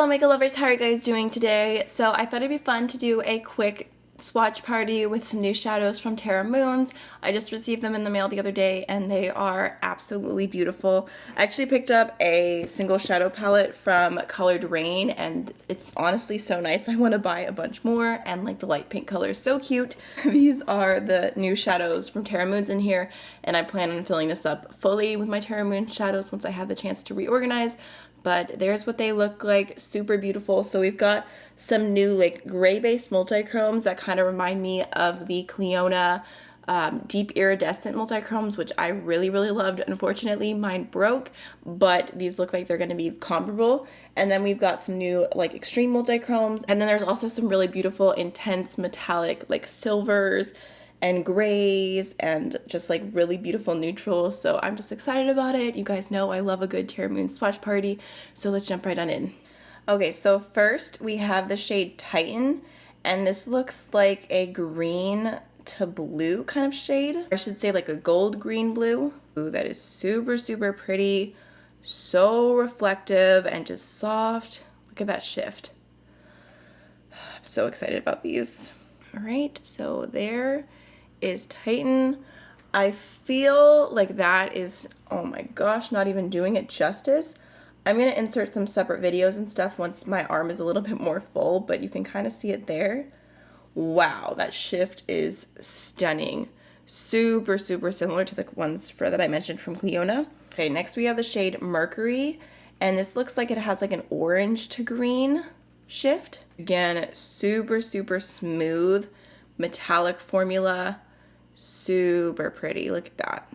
Hello makeup lovers, how are you guys doing today? So I thought it'd be fun to do a quick swatch party with some new shadows from Terra Moons. I just received them in the mail the other day and they are absolutely beautiful. I actually picked up a single shadow palette from Colored Rain and it's honestly so nice. I want to buy a bunch more, and like the light pink color is so cute. These are the new shadows from Terra Moons in here, and I plan on filling this up fully with my Terra Moon shadows once I have the chance to reorganize. But there's what they look like, super beautiful. So we've got some new like gray-based multichromes that kind of remind me of the Cliona deep iridescent multichromes, which I really loved. Unfortunately, mine broke, but these look like they're going to be comparable. And then we've got some new like extreme multichromes, and then there's also some really beautiful intense metallic like silvers and grays and just like really beautiful neutrals. So I'm just excited about it. You guys know I love a good Terra Moon swatch party, so let's jump right on in. Okay, so first we have the shade Titan, and this looks like a green to blue kind of shade. I should say like a gold green blue. Ooh, that is super pretty, so reflective and just soft. Look at that shift. I'm so excited about these. All right, so there is Titan. I feel like that is, oh my gosh, not even doing it justice. I'm gonna insert some separate videos and stuff once my arm is a little bit more full, but you can kind of see it there. Wow, that shift is stunning. Super similar to the ones that I mentioned from Cliona. Okay, next we have the shade Mercury, and this looks like it has like an orange to green shift. Again, super smooth metallic formula, super pretty. Look at that.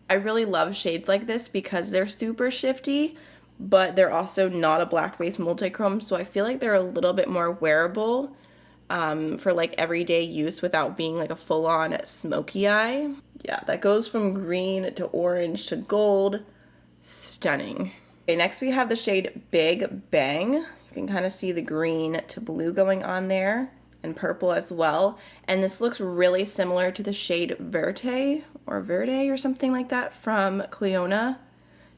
I really love shades like this because they're super shifty, but they're also not a black base multichrome, so I feel like they're a little bit more wearable for like everyday use without being like a full-on smoky eye. Yeah, that goes from green to orange to gold. Stunning. Okay, next we have the shade Big Bang. You can kind of see the green to blue going on there, and purple as well. And this looks really similar to the shade Verte or something like that from Cliona.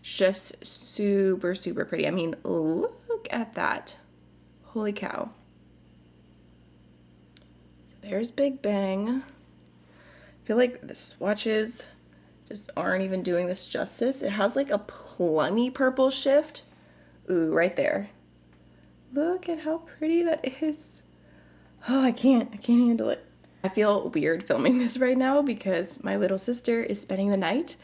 Just super pretty. I mean, look at that. Holy cow. So there's Big Bang. I feel like the swatches just aren't even doing this justice. It has like a plummy purple shift. Ooh, right there. Look at how pretty that is. Oh, I can't handle it. I feel weird filming this right now because my little sister is spending the night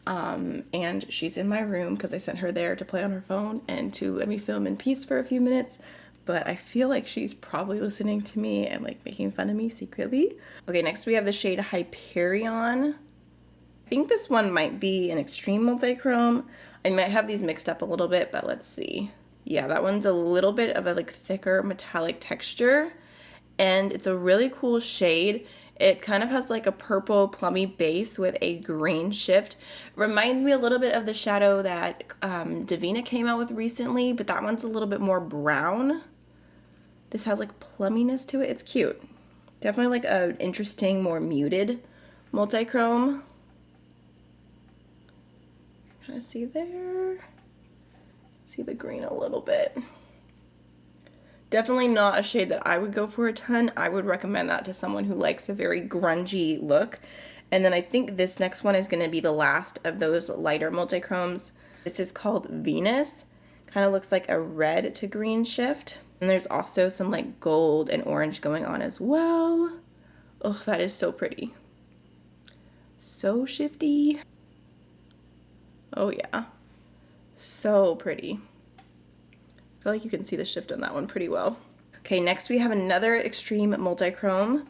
and she's in my room because I sent her there to play on her phone and to let me film in peace for a few minutes, but I feel like she's probably listening to me and like making fun of me secretly. Okay, next we have the shade Hyperion. I think this one might be an extreme multichrome. I might have these mixed up a little bit, but let's see. Yeah, that one's a little bit of a like thicker metallic texture, and it's a really cool shade. It kind of has like a purple plummy base with a green shift. Reminds me a little bit of the shadow that Davina came out with recently, but that one's a little bit more brown. This has like plumminess to it. It's cute. Definitely like an interesting, more muted multichrome. Kind of see there. See the green a little bit. Definitely not a shade that I would go for a ton. I would recommend that to someone who likes a very grungy look. And then I think this next one is going to be the last of those lighter multichromes. This is called Venus. Kind of looks like a red to green shift. And there's also some like gold and orange going on as well. Oh, that is so pretty. So shifty. Oh yeah. So pretty. I feel like you can see the shift on that one pretty well. Okay, next we have another extreme multichrome.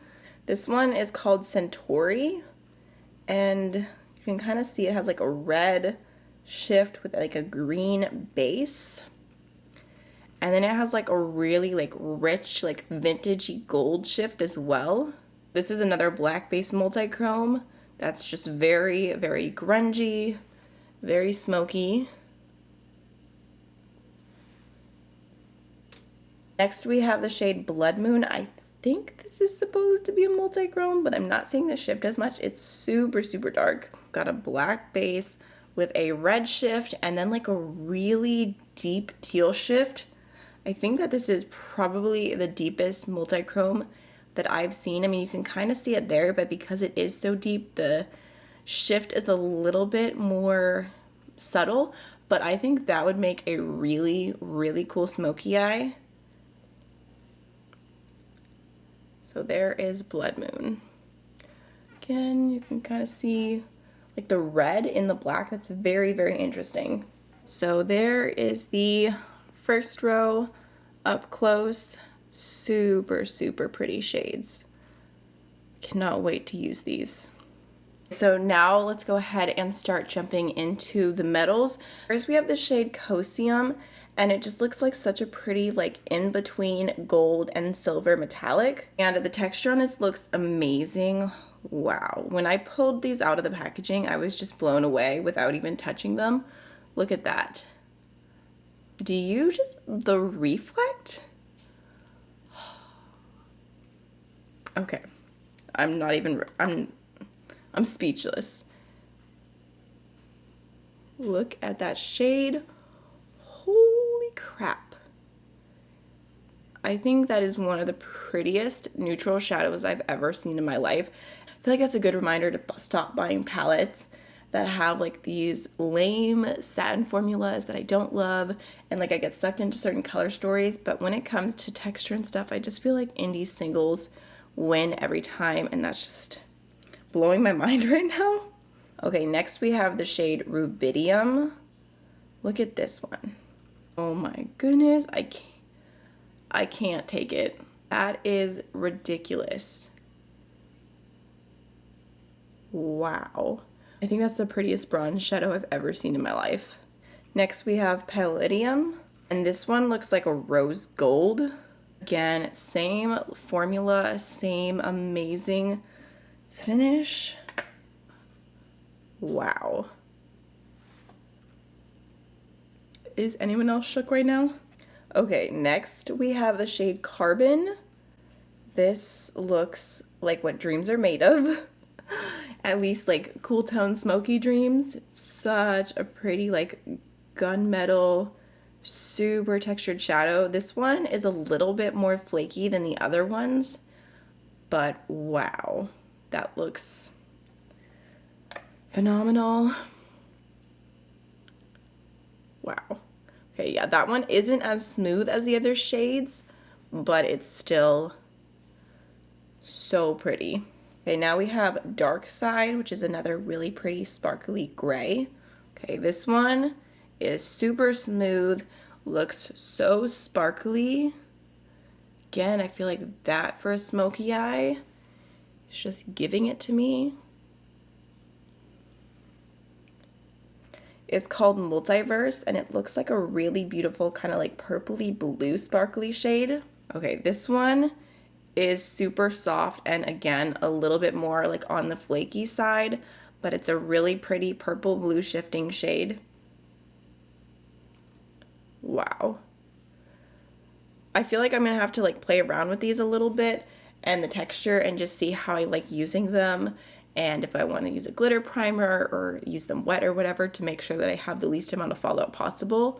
This one is called Centauri, and you can kind of see it has like a red shift with like a green base. And then it has like a really like rich, like vintagey gold shift as well. This is another black base multichrome that's just very grungy, very smoky. Next we have the shade Blood Moon. I think this is supposed to be a multichrome, but I'm not seeing the shift as much. It's super dark. Got a black base with a red shift and then like a really deep teal shift. I think that this is probably the deepest multichrome that I've seen. I mean, you can kind of see it there, but because it is so deep, the shift is a little bit more subtle, but I think that would make a really, really cool smoky eye. So there is Blood Moon. Again, you can kind of see like the red in the black. That's very, very interesting. So there is the first row up close. Super, super pretty shades. Cannot wait to use these. So now let's go ahead and start jumping into the metals. First we have the shade Caesium, and it just looks like such a pretty like in between gold and silver metallic. And the texture on this looks amazing. Wow. When I pulled these out of the packaging, I was just blown away without even touching them. Look at that. Do you just, the reflect? Okay. I'm not even, I'm speechless. Look at that shade. Holy crap. I think that is one of the prettiest neutral shadows I've ever seen in my life. I feel like that's a good reminder to stop buying palettes that have like these lame satin formulas that I don't love, and like I get sucked into certain color stories, but when it comes to texture and stuff, I just feel like indie singles win every time, and that's just blowing my mind right now. Okay, next we have the shade Rubidium. Look at this one. Oh my goodness, I can't take it. That is ridiculous. Wow. I think that's the prettiest bronze shadow I've ever seen in my life. Next we have Palladium, and this one looks like a rose gold. Again, same formula, same amazing finish. Wow. Is anyone else shook right now? Okay, next we have the shade Carbon. This looks like what dreams are made of. At least like cool tone smoky dreams. It's such a pretty like gunmetal, super textured shadow. This one is a little bit more flaky than the other ones, but wow, that looks phenomenal. Wow. Okay, yeah, that one isn't as smooth as the other shades, but it's still so pretty. Okay, now we have Darkside, which is another really pretty sparkly gray. Okay, this one is super smooth, looks so sparkly. Again, I feel like that for a smoky eye is just giving it to me. It's called Multiverse, and it looks like a really beautiful kind of like purpley blue sparkly shade. Okay, this one is super soft and again a little bit more like on the flaky side, but it's a really pretty purple blue shifting shade. Wow. I feel like I'm gonna have to like play around with these a little bit and the texture and just see how I like using them, and if I want to use a glitter primer or use them wet or whatever to make sure that I have the least amount of fallout possible.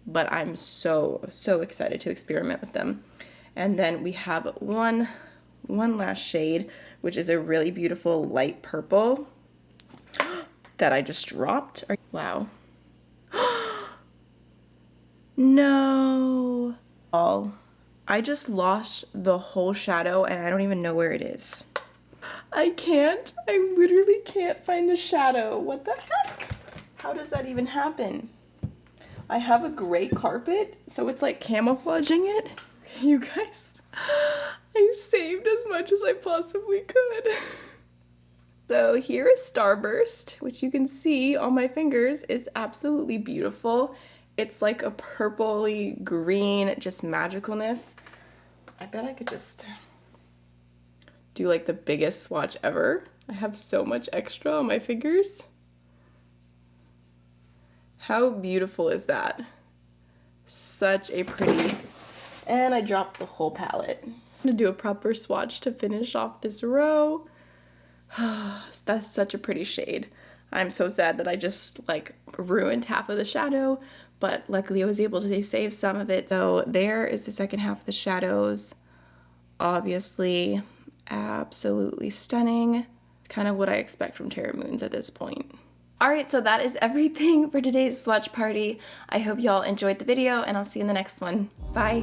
But I'm so excited to experiment with them. And then we have one last shade, which is a really beautiful light purple that I just dropped. Wow. No. I just lost the whole shadow and I don't even know where it is. I literally can't find the shadow. What the heck? How does that even happen? I have a gray carpet, so it's like camouflaging it. You guys, I saved as much as I possibly could. So here is Starburst, which you can see on my fingers is absolutely beautiful. It's like a purpley green, just magicalness. I bet I could just do like the biggest swatch ever. I have so much extra on my fingers. How beautiful is that? Such a pretty. And I dropped the whole palette. I'm gonna do a proper swatch to finish off this row. That's such a pretty shade. I'm so sad that I just like ruined half of the shadow, but luckily I was able to save some of it. So there is the second half of the shadows. Obviously, absolutely stunning. It's kind of what I expect from Terra Moons at this point. Alright, so that is everything for today's swatch party. I hope y'all enjoyed the video, and I'll see you in the next one. Bye!